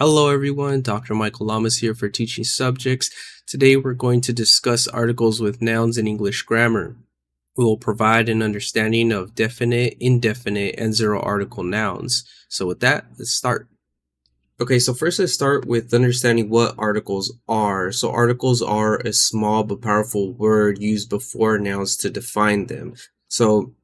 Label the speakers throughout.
Speaker 1: Hello everyone, Dr. Michael Lamas here for Teaching Subjects. Today we're going to discuss articles with nouns in English grammar. We will provide an understanding of definite, indefinite, and zero article nouns. So with that, let's start. Okay, so first let's start with understanding what articles are. So articles are a small but powerful word used before nouns to define them. So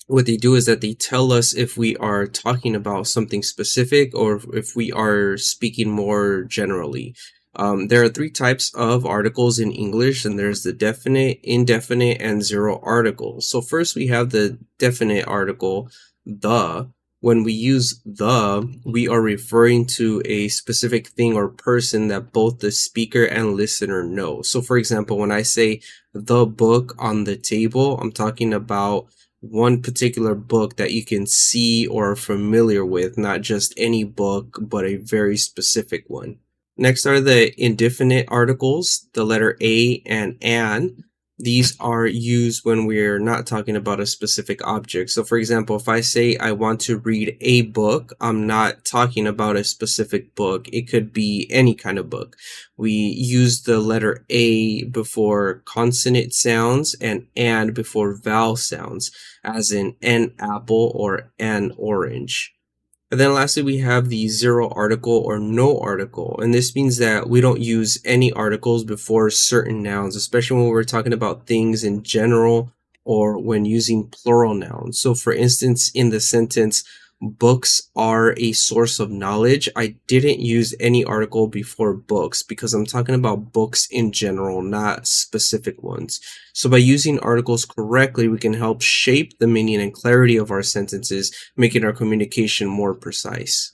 Speaker 1: what they do is that they tell us if we are talking about something specific or if we are speaking more generally. There are three types of articles in English, and there's the definite, indefinite, and zero articles. So first we have the definite article, the. When we use the, we are referring to a specific thing or person that both the speaker and listener know. So for example, when I say the book on the table, I'm talking about one particular book that you can see or are familiar with, not just any book, but a very specific one. Next are the indefinite articles, the letter a and an. These are used when we're not talking about a specific object. So for example, if I say I want to read a book, I'm not talking about a specific book. It could be any kind of book. We use the letter a before consonant sounds and before vowel sounds, as in an apple or an orange. And then lastly, we have the zero article or no article. And this means that we don't use any articles before certain nouns, especially when we're talking about things in general or when using plural nouns. So for instance, in the sentence, books are a source of knowledge, I didn't use any article before books because I'm talking about books in general, not specific ones. So by using articles correctly, we can help shape the meaning and clarity of our sentences, making our communication more precise.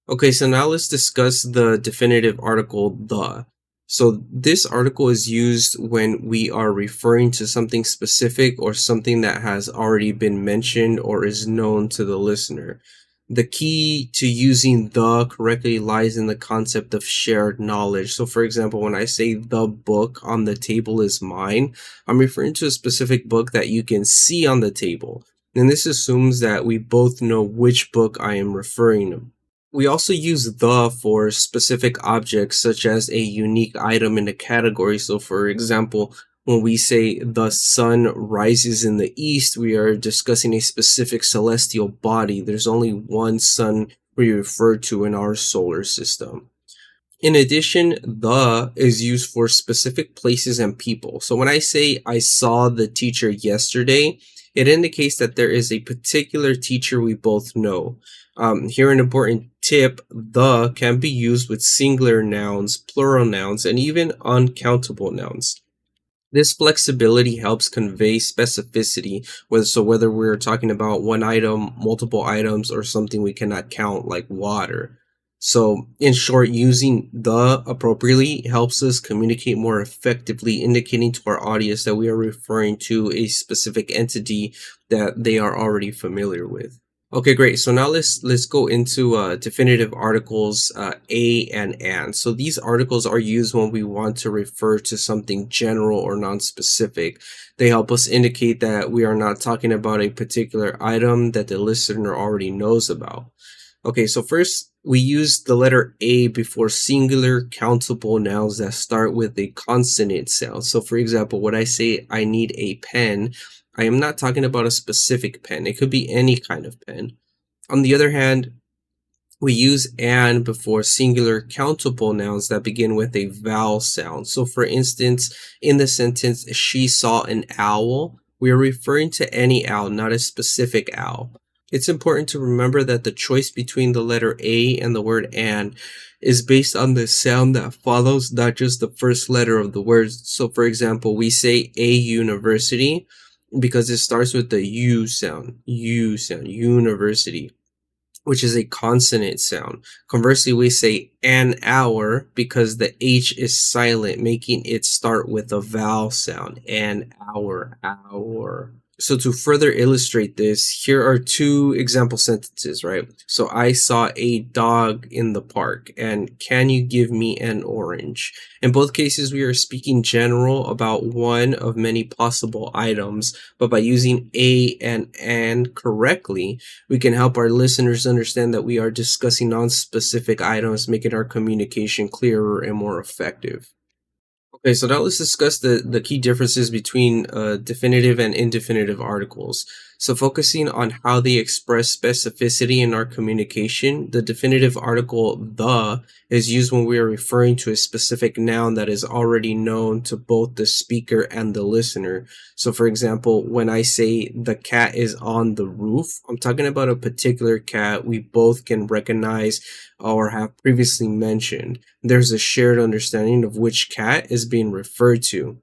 Speaker 1: Okay, so now let's discuss the definitive article, the. So this article is used when we are referring to something specific or something that has already been mentioned or is known to the listener. The key to using the correctly lies in the concept of shared knowledge. So for example, when I say the book on the table is mine, I'm referring to a specific book that you can see on the table. And this assumes that we both know which book I am referring to. We also use the for specific objects such as a unique item in a category. So for example, when we say the sun rises in the east, we are discussing a specific celestial body. There's only one sun we refer to in our solar system. In addition, the is used for specific places and people. So when I say I saw the teacher yesterday, it indicates that there is a particular teacher we both know. Here, an important tip, the can be used with singular nouns, plural nouns, and even uncountable nouns. This flexibility helps convey specificity, whether we're talking about one item, multiple items, or something we cannot count like water. So, in short, using the appropriately helps us communicate more effectively, indicating to our audience that we are referring to a specific entity that they are already familiar with. Okay, great. So now let's go into definitive articles, a and an. So these articles are used when we want to refer to something general or non-specific. They help us indicate that we are not talking about a particular item that the listener already knows about. Okay, so first we use the letter a before singular countable nouns that start with a consonant sound. So for example, when I say I need a pen, I am not talking about a specific pen. It could be any kind of pen. On the other hand, we use an before singular countable nouns that begin with a vowel sound. So for instance, in the sentence, she saw an owl, we are referring to any owl, not a specific owl. It's important to remember that the choice between the letter A and the word an is based on the sound that follows, not just the first letter of the words. So for example, we say a university because it starts with the U sound, university, which is a consonant sound. Conversely, we say an hour because the H is silent, making it start with a vowel sound. An hour, hour. So to further illustrate this, here are two example sentences, right? So I saw a dog in the park, and can you give me an orange? In both cases, we are speaking general about one of many possible items, but by using a and correctly, we can help our listeners understand that we are discussing non-specific items, making our communication clearer and more effective. Okay, so now let's discuss the key differences between definitive and indefinitive articles. So, focusing on how they express specificity in our communication, the definitive article the is used when we are referring to a specific noun that is already known to both the speaker and the listener. So, for example, when I say the cat is on the roof, I'm talking about a particular cat we both can recognize or have previously mentioned. There's a shared understanding of which cat is being referred to.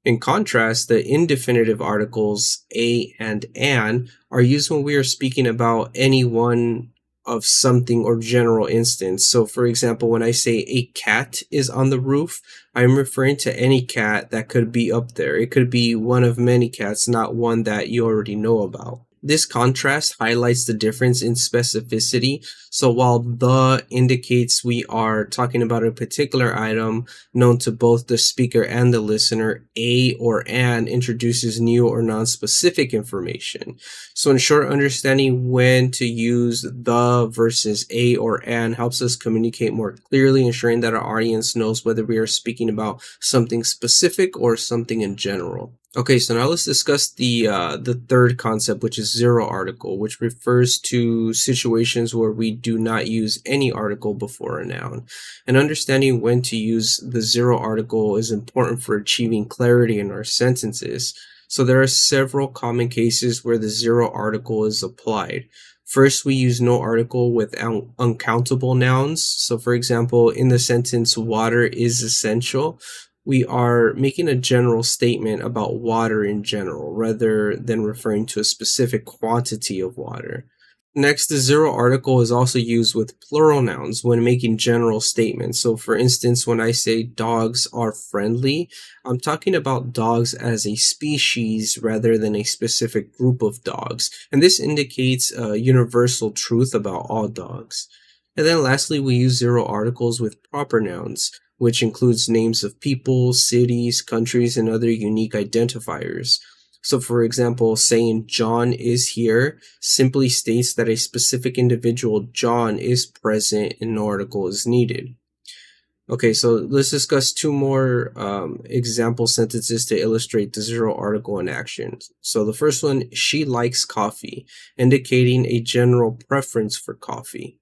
Speaker 1: In contrast, the indefinitive articles a and an are used when we are speaking about any one of something or general instance. So, for example, when I say a cat is on the roof, I'm referring to any cat that could be up there. It could be one of many cats, not one that you already know about. This contrast highlights the difference in specificity. So while the indicates we are talking about a particular item known to both the speaker and the listener, a or an introduces new or non-specific information. So in short, understanding when to use the versus a or an helps us communicate more clearly, ensuring that our audience knows whether we are speaking about something specific or something in general. Okay, so now let's discuss the third concept, which is zero article, which refers to situations where we do not use any article before a noun. And understanding when to use the zero article is important for achieving clarity in our sentences. So there are several common cases where the zero article is applied. First, we use no article with uncountable nouns. So, for example, in the sentence, water is essential, we are making a general statement about water in general rather than referring to a specific quantity of water. Next, the zero article is also used with plural nouns when making general statements. So, for instance, when I say dogs are friendly, I'm talking about dogs as a species rather than a specific group of dogs. And this indicates a universal truth about all dogs. And then lastly, we use zero articles with proper nouns, which includes names of people, cities, countries, and other unique identifiers. So, for example, saying John is here simply states that a specific individual, John, is present and no article is needed. Okay, so let's discuss two more example sentences to illustrate the zero article in action. So the first one, she likes coffee, indicating a general preference for coffee.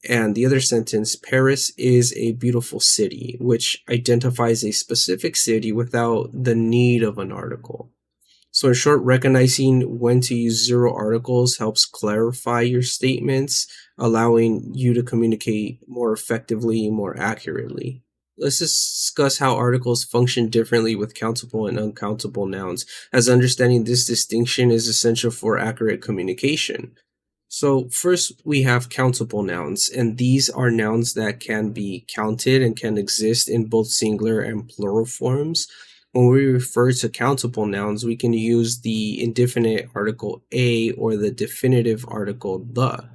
Speaker 1: And the other sentence, Paris is a beautiful city, which identifies a specific city without the need of an article. So, in short, recognizing when to use zero articles helps clarify your statements, allowing you to communicate more effectively, more accurately. Let's discuss how articles function differently with countable and uncountable nouns, as understanding this distinction is essential for accurate communication. So, first, we have countable nouns, and these are nouns that can be counted and can exist in both singular and plural forms. When we refer to countable nouns, we can use the indefinite article a or the definitive article the.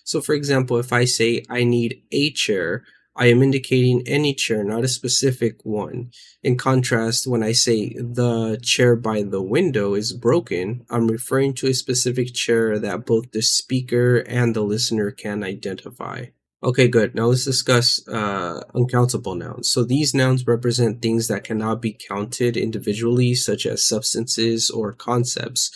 Speaker 1: So, for example, if I say, I need a chair, I am indicating any chair, not a specific one. In contrast, when I say the chair by the window is broken, I'm referring to a specific chair that both the speaker and the listener can identify. Okay, good. Now let's discuss uncountable nouns. So these nouns represent things that cannot be counted individually, such as substances or concepts.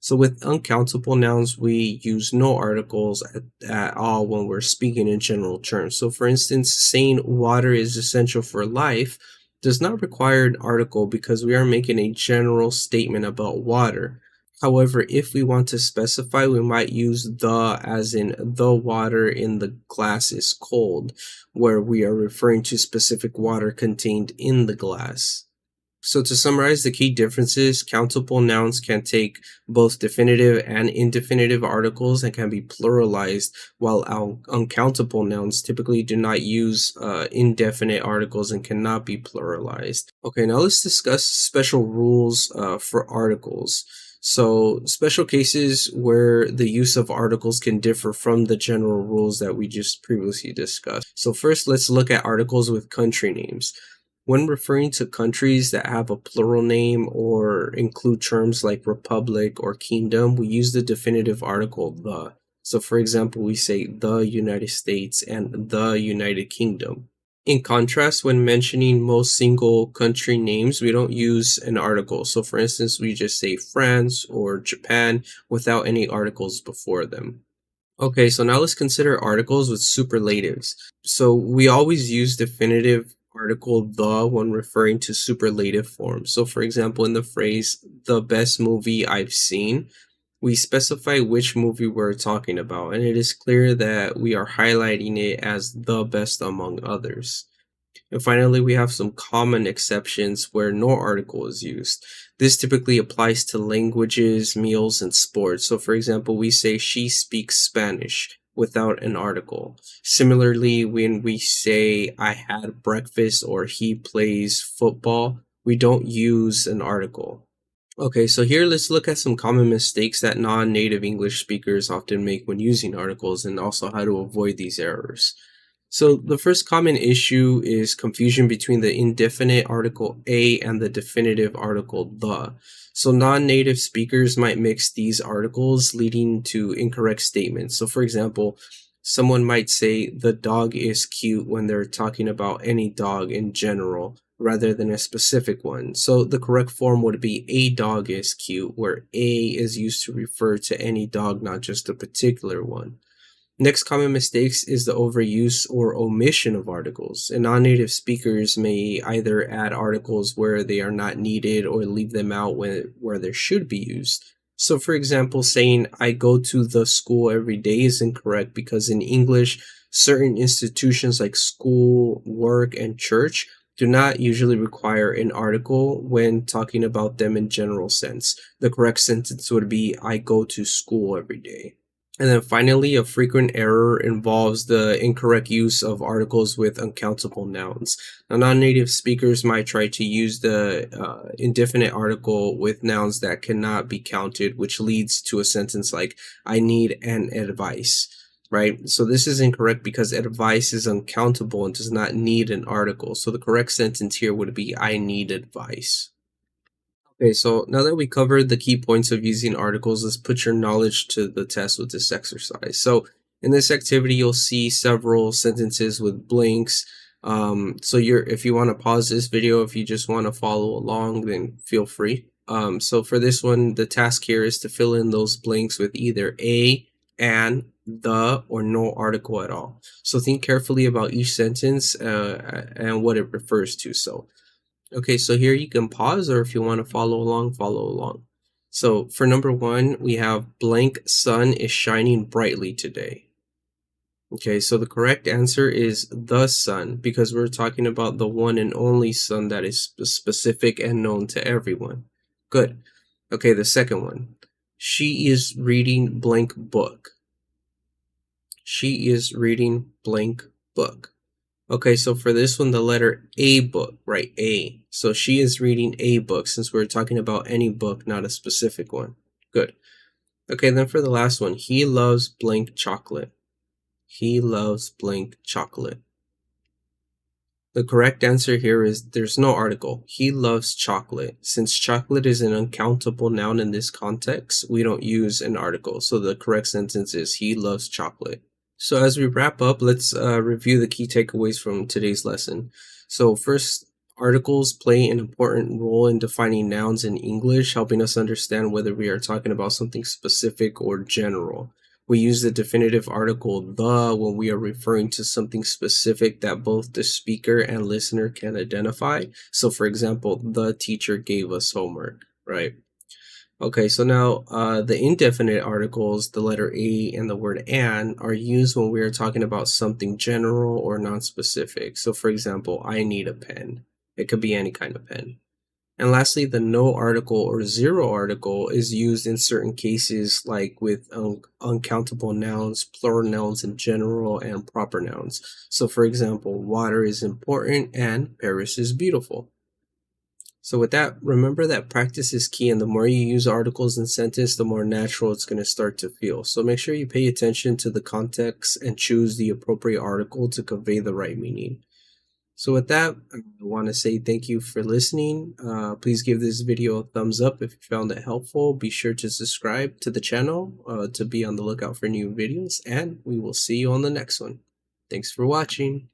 Speaker 1: So with uncountable nouns, we use no articles at all when we're speaking in general terms. So for instance, saying water is essential for life does not require an article because we are making a general statement about water. However, if we want to specify, we might use the as in the water in the glass is cold, where we are referring to specific water contained in the glass. So to summarize the key differences, countable nouns can take both definitive and indefinitive articles and can be pluralized, while uncountable nouns typically do not use indefinite articles and cannot be pluralized. Okay, now let's discuss special rules for articles. So, special cases where the use of articles can differ from the general rules that we just previously discussed. So, first, let's look at articles with country names. When referring to countries that have a plural name or include terms like republic or kingdom, we use the definitive article the. So, for example, we say the United States and the United Kingdom. In contrast, when mentioning most single country names, we don't use an article. So, for instance, we just say France or Japan without any articles before them. Okay, so now let's consider articles with superlatives. So, we always use definitive article the when referring to superlative forms. So, for example, in the phrase, the best movie I've seen, we specify which movie we're talking about, and it is clear that we are highlighting it as the best among others. And finally, we have some common exceptions where no article is used. This typically applies to languages, meals, and sports. So, for example, we say she speaks Spanish without an article. Similarly, when we say I had breakfast or he plays football, we don't use an article. Okay, so here let's look at some common mistakes that non-native English speakers often make when using articles and also how to avoid these errors. So the first common issue is confusion between the indefinite article a and the definitive article the. So non-native speakers might mix these articles, leading to incorrect statements. So for example, someone might say the dog is cute when they're talking about any dog in general rather than a specific one. So the correct form would be a dog is cute, where a is used to refer to any dog, not just a particular one. Next common mistakes is the overuse or omission of articles. And non-native speakers may either add articles where they are not needed or leave them out where they should be used. So for example, saying I go to the school every day is incorrect because in English, certain institutions like school, work, and church do not usually require an article when talking about them in general sense. The correct sentence would be I go to school every day. And then finally, a frequent error involves the incorrect use of articles with uncountable nouns. Now, non-native speakers might try to use the indefinite article with nouns that cannot be counted, which leads to a sentence like, I need an advice, right? So this is incorrect because advice is uncountable and does not need an article. So the correct sentence here would be, I need advice. Okay, so now that we covered the key points of using articles, let's put your knowledge to the test with this exercise. So in this activity, you'll see several sentences with blanks. If you want to pause this video, if you just want to follow along, then feel free. So for this one, the task here is to fill in those blanks with either a, an, the, or no article at all. So think carefully about each sentence and what it refers to. Okay, so here you can pause, or if you want to follow along, follow along. So for number one, we have blank sun is shining brightly today. Okay, so the correct answer is the sun because we're talking about the one and only sun that is specific and known to everyone. Good. Okay, the second one. She is reading blank book. She is reading blank book. Okay, so for this one, the letter A book, right? A. So she is reading a book since we're talking about any book, not a specific one. Good. Okay, then for the last one, he loves blank chocolate. He loves blank chocolate. The correct answer here is there's no article. He loves chocolate. Since chocolate is an uncountable noun in this context, we don't use an article. So the correct sentence is he loves chocolate. So as we wrap up, let's review the key takeaways from today's lesson. So first, articles play an important role in defining nouns in English, helping us understand whether we are talking about something specific or general. We use the definitive article the when we are referring to something specific that both the speaker and listener can identify. So for example, the teacher gave us homework, right? Okay, so now the indefinite articles, the letter a and the word an, are used when we are talking about something general or non-specific. So for example, I need a pen. It could be any kind of pen. And lastly, the no article or zero article is used in certain cases like with uncountable nouns, plural nouns in general, and proper nouns. So for example, water is important and Paris is beautiful. So with that, remember that practice is key, and the more you use articles and sentence, the more natural it's going to start to feel. So make sure you pay attention to the context and choose the appropriate article to convey the right meaning. So with that, I want to say thank you for listening. Please give this video a thumbs up if you found it helpful. Be sure to subscribe to the channel to be on the lookout for new videos, and we will see you on the next one. Thanks for watching.